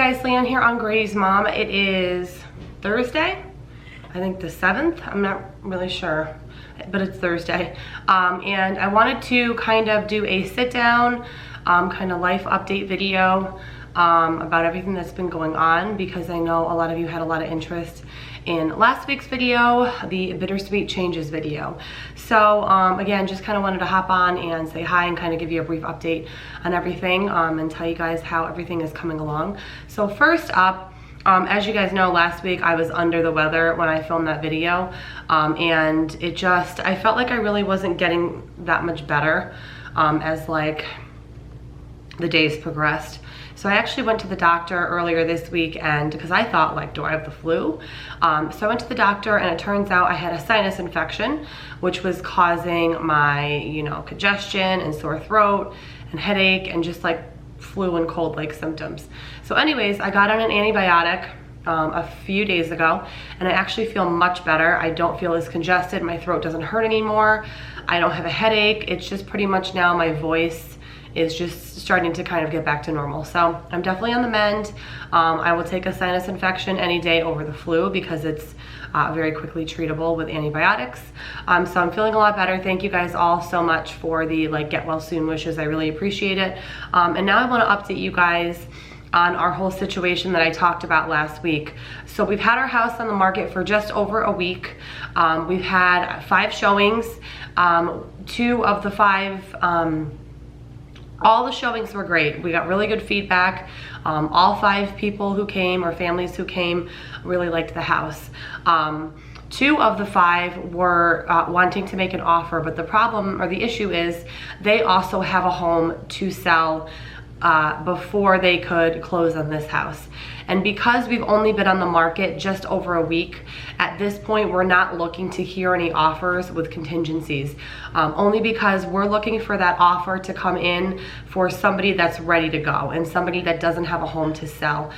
guys, Leanne here on Grady's Mom. It is Thursday, I think the 7th. I'm not really sure, but it's Thursday. And I wanted to kind of do a sit down, kind of life update video about everything that's been going on, because I know a lot of you had a lot of interest in last week's video, the bittersweet changes video. So again, just kind of wanted to hop on and say hi and kind of give you a brief update on everything, and tell you guys how everything is coming along. So first up, as you guys know, last week I was under the weather when I filmed that video, and I felt like I really wasn't getting that much better as like the days progressed. So I actually went to the doctor earlier this week, and because I thought, like, do I have the flu? So I went to the doctor, and it turns out I had a sinus infection, which was causing my, congestion and sore throat and headache and just like flu and cold-like symptoms. So anyways, I got on an antibiotic a few days ago, and I actually feel much better. I don't feel as congested. My throat doesn't hurt anymore. I don't have a headache. It's just pretty much now my voice is just starting to kind of get back to normal. So I'm definitely on the mend. I will take a sinus infection any day over the flu because it's very quickly treatable with antibiotics. So I'm feeling a lot better. Thank you guys all so much for the get well soon wishes. I really appreciate it. And now I want to update you guys on our whole situation that I talked about last week. So we've had our house on the market for just over a week. We've had 5 showings. 2 of the 5, all the showings were great. We got really good feedback. All 5 people who came, or families who came, really liked the house. 2 of the 5 were wanting to make an offer, but the problem or the issue is they also have a home to sell before they could close on this house. And because we've only been on the market just over a week, at this point we're not looking to hear any offers with contingencies, only because we're looking for that offer to come in for somebody that's ready to go and somebody that doesn't have a home to sell.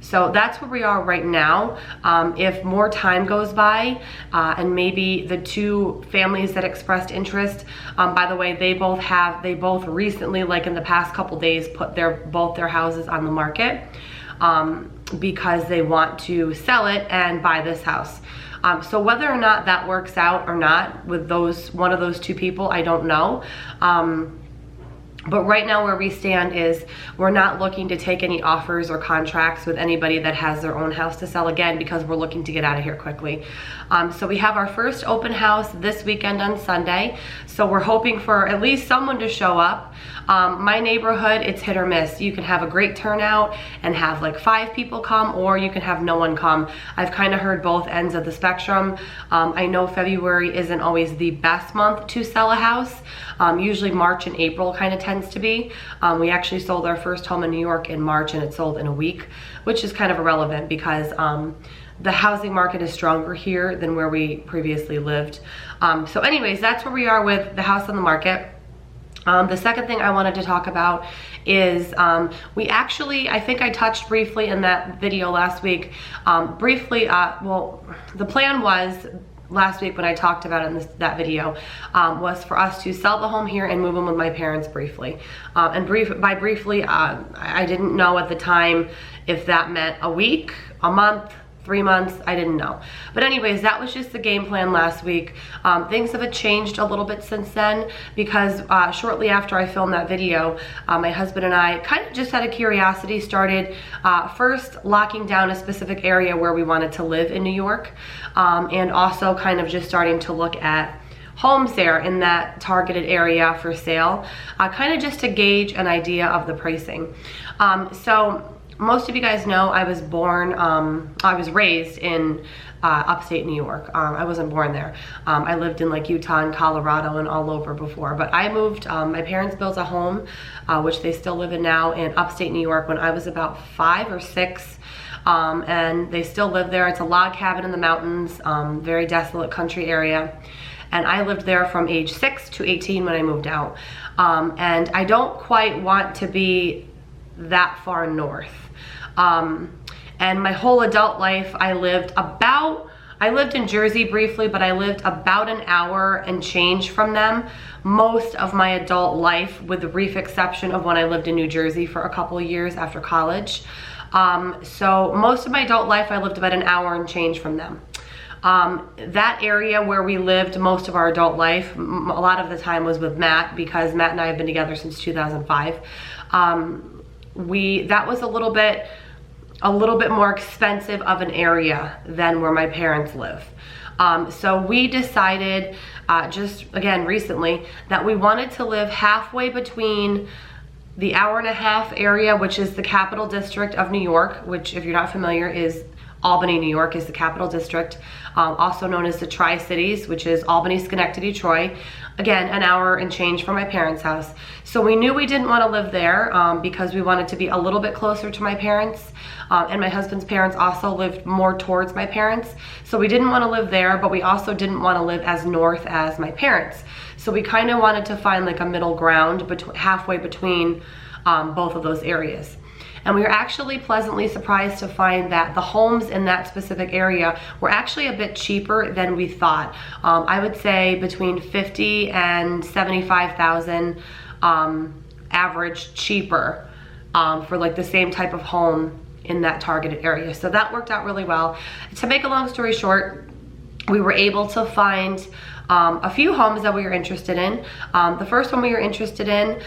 So that's where we are right now. If more time goes by, and maybe the 2 families that expressed interest, by the way, they both recently, like in the past couple days, put both their houses on the market, because they want to sell it and buy this house. So whether or not that works out or not with one of those 2 people, I don't know. But right now where we stand is we're not looking to take any offers or contracts with anybody that has their own house to sell, again, because we're looking to get out of here quickly. So we have our first open house this weekend on Sunday. So we're hoping for at least someone to show up. My neighborhood, it's hit or miss. You can have a great turnout and have like 5 people come, or you can have no one come. I've kind of heard both ends of the spectrum. I know February isn't always the best month to sell a house. Usually March and April kind of tends to be. We actually sold our first home in New York in March, and it sold in a week, which is kind of irrelevant because the housing market is stronger here than where we previously lived. So anyways, that's where we are with the house on the market. The second thing I wanted to talk about is we actually, I think I touched briefly in that video last week, well, the plan was last week when I talked about it in that video, was for us to sell the home here and move in with my parents briefly. By briefly, I didn't know at the time if that meant a week, a month, 3 months, I didn't know. But anyways, that was just the game plan last week. Things have changed a little bit since then, because shortly after I filmed that video, my husband and I kind of just out of curiosity started first locking down a specific area where we wanted to live in New York, and also kind of just starting to look at homes there in that targeted area for sale, kind of just to gauge an idea of the pricing. So most of you guys know I was raised in upstate New York. I wasn't born there. I lived in like Utah and Colorado and all over before, but I moved, my parents built a home, which they still live in now, in upstate New York when I was about 5 or 6. And they still live there. It's a log cabin in the mountains, very desolate country area. And I lived there from age 6 to 18 when I moved out. And I don't quite want to be that far north. And my whole adult life, I lived about I lived in Jersey briefly, but I lived about an hour and change from them most of my adult life, with the brief exception of when I lived in New Jersey for a couple of years after college. So most of my adult life, I lived about an hour and change from them. That area where we lived most of our adult life, a lot of the time was with Matt, because Matt and I have been together since 2005. That was a little bit more expensive of an area than where my parents live. So we decided, just again recently, that we wanted to live halfway between the hour-and-a-half area, which is the capital district of New York, which, if you're not familiar, is Albany, New York is the capital district, also known as the Tri-Cities, which is Albany, Schenectady, Troy. Again, an hour and change from my parents' house. So we knew we didn't want to live there because we wanted to be a little bit closer to my parents. And my husband's parents also lived more towards my parents. So we didn't want to live there, but we also didn't want to live as north as my parents. So we kind of wanted to find like a middle ground halfway between both of those areas. And we were actually pleasantly surprised to find that the homes in that specific area were actually a bit cheaper than we thought. I would say between $50,000 and $75,000 average cheaper for like the same type of home in that targeted area. So that worked out really well. To make a long story short, we were able to find a few homes that we were interested in. The first one we were interested in,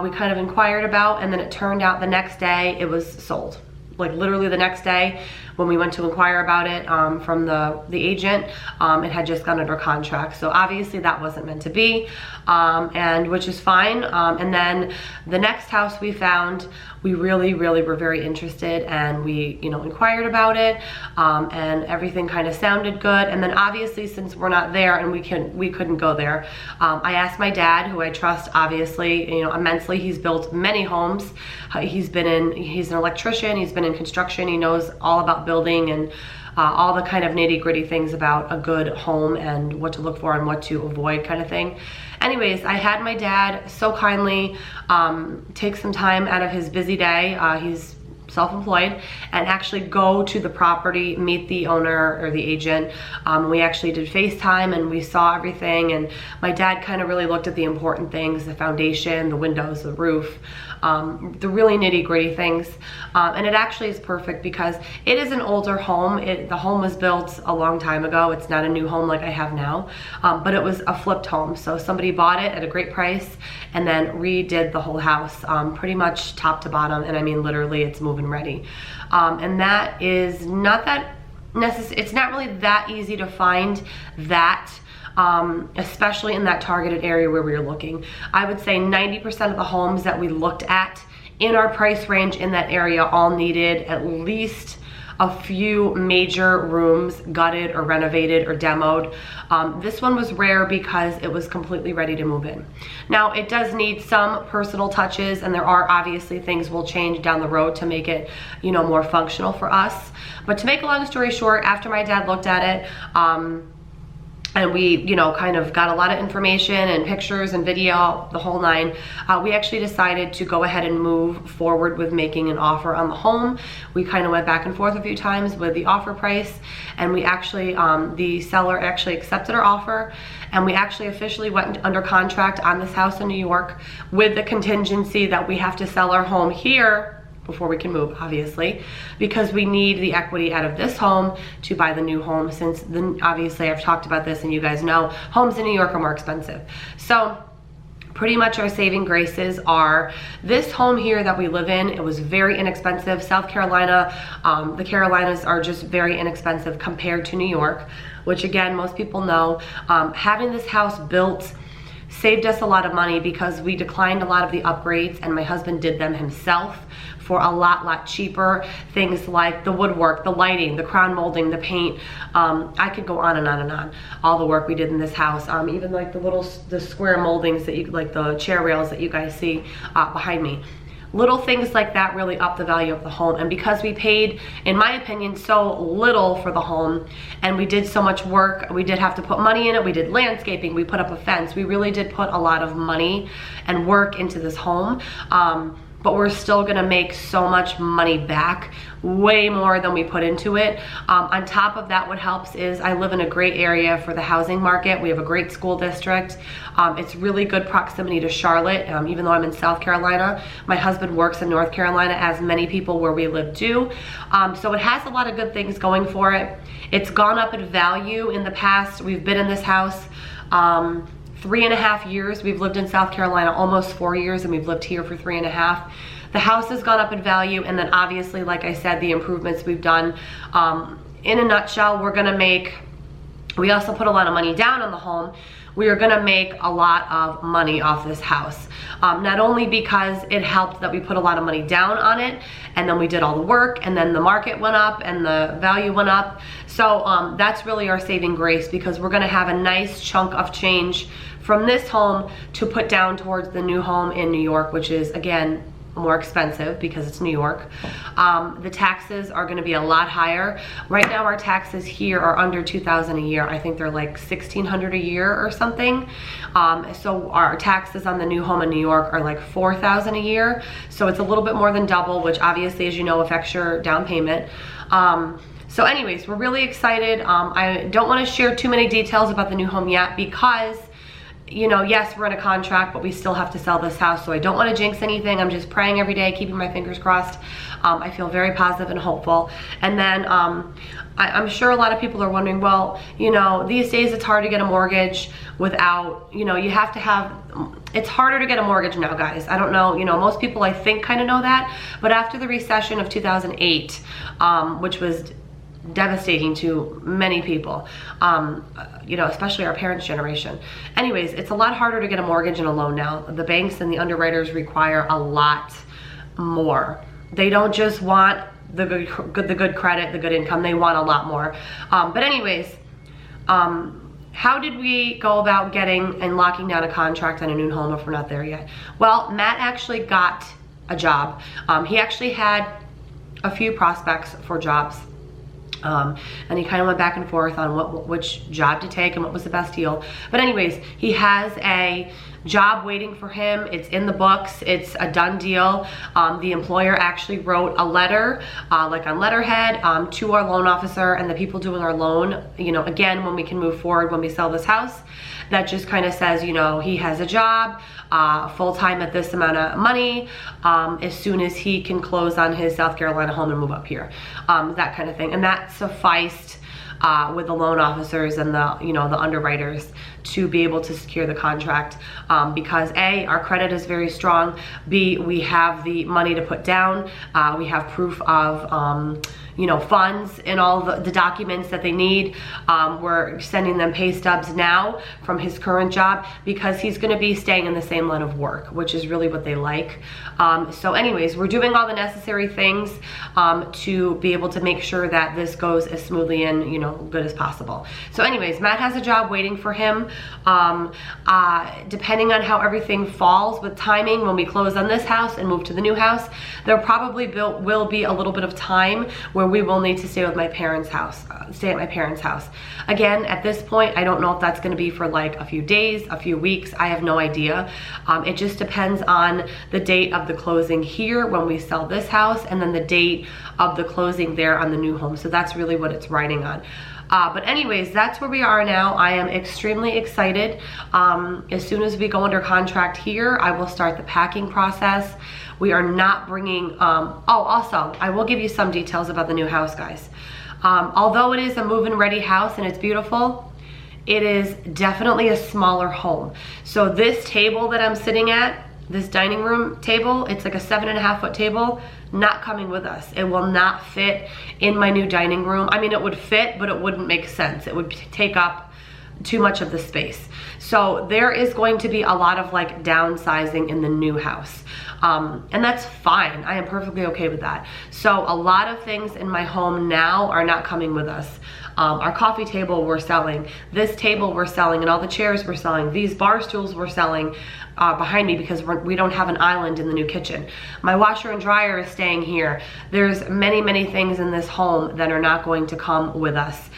we kind of inquired about, and then it turned out the next day it was sold. Like literally the next day when we went to inquire about it from the agent, it had just gone under contract. So obviously that wasn't meant to be, and which is fine. And then the next house we found, we really were very interested, and we inquired about it, and everything kind of sounded good. And then obviously, since we're not there and we couldn't go there, I asked my dad, who I trust obviously immensely. He's built many homes. He's an electrician, he's been in construction, he knows all about building and all the kind of nitty-gritty things about a good home and what to look for and what to avoid, kind of thing. Anyways, I had my dad so kindly take some time out of his busy day, he's self-employed, and actually go to the property, meet the owner or the agent. We actually did FaceTime and we saw everything, and my dad kind of really looked at the important things, the foundation, the windows, the roof, the really nitty-gritty things. And it actually is perfect because it is an older home. The home was built a long time ago. It's not a new home like I have now, but it was a flipped home. So somebody bought it at a great price and then redid the whole house, pretty much top to bottom. And I mean, literally, it's move-in ready. And that is not that necessary. It's not really that easy to find that, especially in that targeted area where we were looking. I would say 90% of the homes that we looked at in our price range in that area all needed at least a few major rooms gutted or renovated or demoed. This one was rare because it was completely ready to move in. Now, it does need some personal touches, and there are obviously things we'll change down the road to make it, more functional for us. But to make a long story short, after my dad looked at it, and we, kind of got a lot of information and pictures and video, the whole nine, we actually decided to go ahead and move forward with making an offer on the home. We kind of went back and forth a few times with the offer price, and we actually, the seller actually accepted our offer, and we actually officially went under contract on this house in New York with the contingency that we have to sell our home here before we can move, obviously, because we need the equity out of this home to buy the new home, since obviously I've talked about this and you guys know homes in New York are more expensive. So pretty much our saving graces are this home here that we live in. It was very inexpensive. South Carolina, the Carolinas are just very inexpensive compared to New York, which again, most people know. Having this house built saved us a lot of money because we declined a lot of the upgrades, and my husband did them himself for a lot cheaper. Things like the woodwork, the lighting, the crown molding, the paint. I could go on and on and on. All the work we did in this house, even like the square moldings that you, like the chair rails that you guys see behind me. Little things like that really up the value of the home. And because we paid, in my opinion, so little for the home, and we did so much work, we did have to put money in it. We did landscaping, we put up a fence. We really did put a lot of money and work into this home. but we're still gonna make so much money back, way more than we put into it. On top of that, what helps is I live in a great area for the housing market. We have a great school district. It's really good proximity to Charlotte, even though I'm in South Carolina. My husband works in North Carolina, as many people where we live do. So it has a lot of good things going for it. It's gone up in value in the past. We've been in this house 3.5 years. We've lived in South Carolina almost 4 years, and we've lived here for 3.5. The house has gone up in value, and then obviously, like I said, the improvements we've done. In a nutshell, we also put a lot of money down on the home. We are gonna make a lot of money off this house. Not only because it helped that we put a lot of money down on it, and then we did all the work, and then the market went up and the value went up. So that's really our saving grace, because we're gonna have a nice chunk of change from this home to put down towards the new home in New York, which is, again, more expensive because it's New York. The taxes are gonna be a lot higher. Right now our taxes here are under $2,000 a year. I think they're like $1,600 a year or something. So our taxes on the new home in New York are like $4,000 a year. So it's a little bit more than double, which obviously, as you know, affects your down payment. So anyways, we're really excited. I don't wanna share too many details about the new home yet, because you know, yes, we're in a contract, but we still have to sell this house, so I don't want to jinx anything. I'm just praying every day, keeping my fingers crossed. I feel very positive and hopeful. And then I'm sure a lot of people are wondering, well, you know, these days it's hard to get a mortgage without, you know, you have to have, it's harder to get a mortgage now, guys. I don't know, you know, most people I think kind of know that, but after the recession of 2008, which was devastating to many people, you know, especially our parents' generation. Anyways, it's a lot harder to get a mortgage and a loan now. The banks and the underwriters require a lot more. They don't just want the good credit, the good income. They want a lot more. But anyways, how did we go about getting and locking down a contract on a new home if we're not there yet? Well, Matt actually got a job. He actually had a few prospects for jobs. And he kind of went back and forth on which job to take and what was the best deal. But anyways, he has a job waiting for him. It's in the books. It's a done deal. The employer actually wrote a letter, like on letterhead, to our loan officer and the people doing our loan, you know, again, when we can move forward, when we sell this house. That just kind of says, you know, he has a job, full-time at this amount of money, as soon as he can close on his South Carolina home and move up here, that kind of thing. And that sufficed with the loan officers and the, you know, the underwriters to be able to secure the contract, because A, our credit is very strong, B, we have the money to put down, we have proof of you know, funds and all the documents that they need. We're sending them pay stubs now from his current job, because he's gonna be staying in the same line of work, which is really what they like. So anyways, we're doing all the necessary things to be able to make sure that this goes as smoothly and, you know, good as possible. So anyways, Matt has a job waiting for him. Depending on how everything falls with timing, when we close on this house and move to the new house, there probably will be a little bit of time where we will need to stay with my parents' house, stay at my parents' house. Again, at this point, I don't know if that's gonna be for like a few days, a few weeks, I have no idea. It just depends on the date of the closing here when we sell this house, and then the date of the closing there on the new home. So that's really what it's riding on. But anyways, that's where we are now. I am extremely excited. As soon as we go under contract here, I will start the packing process. We are not bringing, oh, also, I will give you some details about the new house, guys. Although it is a move-in ready house and it's beautiful, it is definitely a smaller home. So this table that I'm sitting at, this dining room table, it's like a 7.5 foot table, not coming with us. It will not fit in my new dining room. I mean, it would fit, but it wouldn't make sense. It would take up too much of the space. So there is going to be a lot of like downsizing in the new house. And that's fine. I am perfectly okay with that. So a lot of things in my home now are not coming with us. Our coffee table we're selling, this table we're selling, and all the chairs we're selling, these bar stools we're selling behind me, because we don't have an island in the new kitchen. My washer and dryer is staying here. There's many things in this home that are not going to come with us,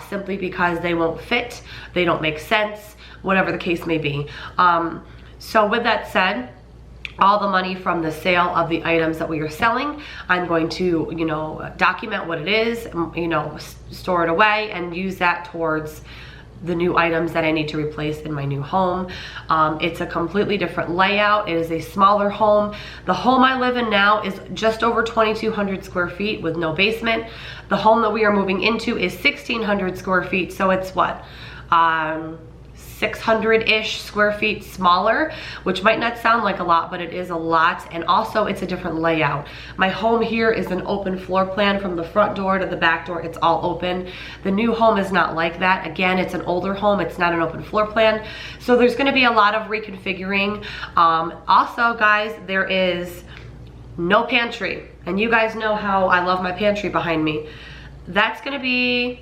simply because they won't fit, they don't make sense, whatever the case may be. So with that said, all the money from the sale of the items that we are selling. I'm going to, you know, document what it is, you know, store it away and use that towards the new items that I need to replace in my new home. It's a completely different layout. It is a smaller home. The home I live in now is just over 2,200 square feet with no basement. The home that we are moving into is 1,600 square feet. So it's what? 600-ish square feet smaller, which might not sound like a lot, but it is a lot. And also it's a different layout. My home here is an open floor plan from the front door to the back door. It's all open. The new home is not like that. Again, it's an older home. It's not an open floor plan. So there's gonna be a lot of reconfiguring. Also, guys, there is no pantry. And you guys know how I love my pantry behind me. That's gonna be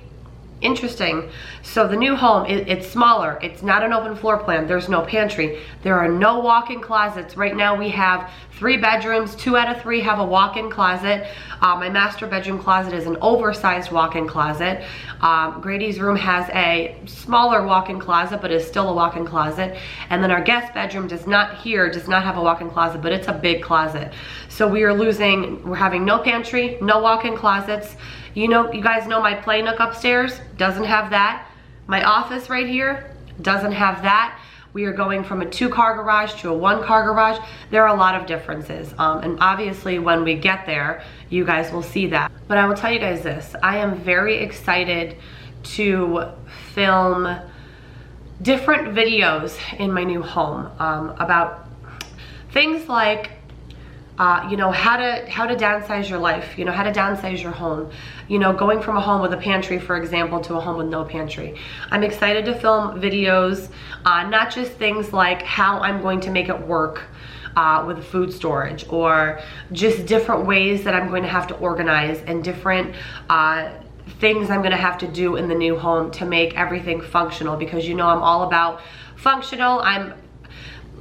interesting. So the new home, it's smaller. It's not an open floor plan. There's no pantry. There are no walk-in closets. Right now we have 3 bedrooms. 2 out of 3 have a walk-in closet. My master bedroom closet is an oversized walk-in closet. Grady's room has a smaller walk-in closet, but is still a walk-in closet. And then our guest bedroom does not have a walk-in closet, but it's a big closet. So we're having no pantry, no walk-in closets. You know, you guys know my play nook upstairs doesn't have that. My office right here doesn't have that. We are going from a 2-car garage to a 1-car garage. There are a lot of differences. And obviously when we get there, you guys will see that. But I will tell you guys this, I am very excited to film different videos in my new home about things like you know, how to downsize your life, you know, how to downsize your home, you know, going from a home with a pantry, for example, to a home with no pantry. I'm excited to film videos, not just things like how I'm going to make it work with food storage, or just different ways that I'm going to have to organize, and different things I'm gonna have to do in the new home to make everything functional, because you know I'm all about functional.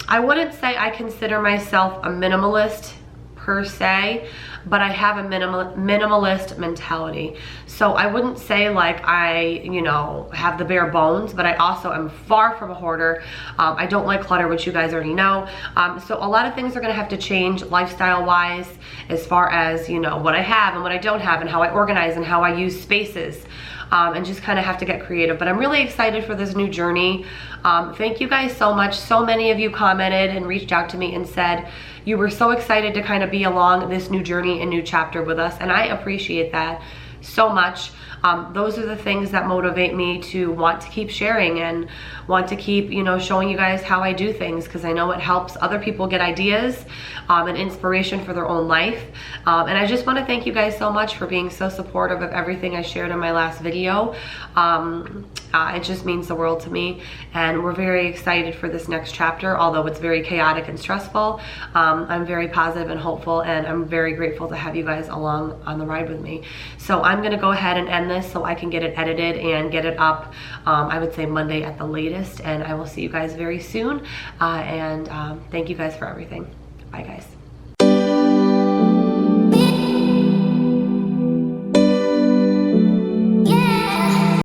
I wouldn't say I consider myself a minimalist per se, but I have a minimalist mentality. So I wouldn't say like I, you know, have the bare bones, but I also am far from a hoarder. I don't like clutter, which you guys already know. So a lot of things are gonna have to change lifestyle wise, as far as, you know, what I have and what I don't have, and how I organize and how I use spaces. And just kind of have to get creative. But I'm really excited for this new journey. Thank you guys so much. So many of you commented and reached out to me and said you were so excited to kind of be along this new journey and new chapter with us, and I appreciate that so much. Those are the things that motivate me to want to keep sharing and want to keep, you know, showing you guys how I do things, because I know it helps other people get ideas and inspiration for their own life. And I just want to thank you guys so much for being so supportive of everything I shared in my last video. It just means the world to me, and we're very excited for this next chapter. Although it's very chaotic and stressful, I'm very positive and hopeful, and I'm very grateful to have you guys along on the ride with me. So I'm gonna go ahead and end this so I can get it edited and get it up, I would say Monday at the latest, and I will see you guys very soon. Thank you guys for everything. Bye guys.